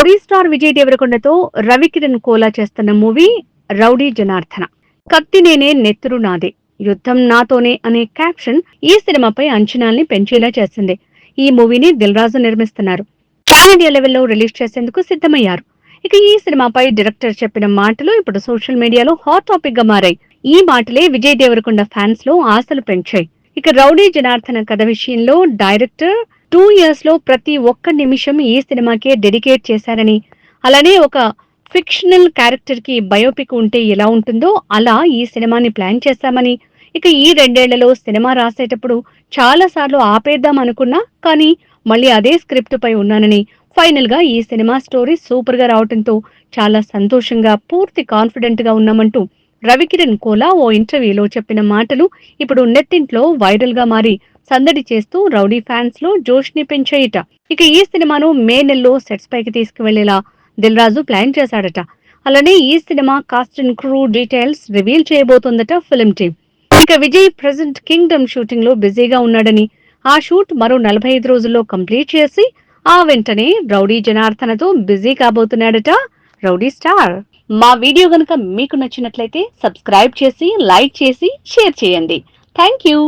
Rowdy star Vijay దేవరకొండతో Ravikiran Kola చేస్తున్న movie rowdy Janardhana. కత్తినేనే నెత్తురు నాదే, యుద్ధం నాతోనే అనే క్యాప్షన్ ఈ సినిమాపై అంచనాల్ని పెంచేలా చేసింది. ఈ మూవీని దిల్ రాజు నిర్మిస్తున్నారు. పాన్ ఇండియా లెవెల్లో రిలీజ్ చేసేందుకు సిద్ధమయ్యారు. ఇక ఈ సినిమాపై డైరెక్టర్ చెప్పిన మాటలు ఇప్పుడు సోషల్ మీడియాలో హాట్ టాపిక్ గా మారాయి. ఈ మాటలే విజయ్ దేవరకొండ ఫ్యాన్స్ లో ఆశలు పెంచాయి. ఇక రౌడీ జనార్దన కథ విషయంలో డైరెక్టర్ 2 years లో ప్రతి ఒక్క నిమిషం ఈ సినిమాకే డెడికేట్ చేశారని, అలానే ఒక ఫిక్షనల్ క్యారెక్టర్ కి బయోపిక్ ఉంటే ఎలా ఉంటుందో అలా ఈ సినిమాని ప్లాన్ చేశామని, ఇక ఈ 2 ఏళ్లలో సినిమా రాసేటప్పుడు చాలా సార్లు ఆపేద్దాం అనుకున్నా, కానీ మళ్ళీ అదే స్క్రిప్ట్ పై ఉన్నానని, ఫైనల్ గా ఈ సినిమా స్టోరీ సూపర్ గా రావడంతో చాలా సంతోషంగా, పూర్తి కాన్ఫిడెంట్ గా ఉన్నామంటూ రవికిరణ్ కోలా ఓ ఇంటర్వ్యూలో చెప్పిన మాటలు ఇప్పుడు నెట్టింట్లో వైరల్ గా మారి సందడి చేస్తూ రౌడీ ఫ్యాన్స్ లో జోష్ ని పెంచాయిట. ఇక ఈ సినిమాను మే నెలలో సెట్స్ పైకి తీసుకువెళ్లేలా దిల్ రాజు ప్లాన్ చేశాడట. అలానే ఈ cinema cast and crew details reveal చేయబోతోందట ఫిల్మ్ టీమ్. ఇక విజయ్ ప్రెజెంట్ కింగ్డమ్ షూటింగ్ లో బిజీగా ఉన్నాడని, ఆ షూట్ మరో 45 రోజుల్లో కంప్లీట్ చేసి ఆ వెంటనే రౌడీ జనార్దనతో బిజీ కాబోతున్నాడట రౌడీ స్టార్. మా వీడియో గనుక మీకు నచ్చినట్లయితే సబ్స్క్రైబ్ చేసి, లైక్ చేసి, షేర్ చేయండి. Thank you.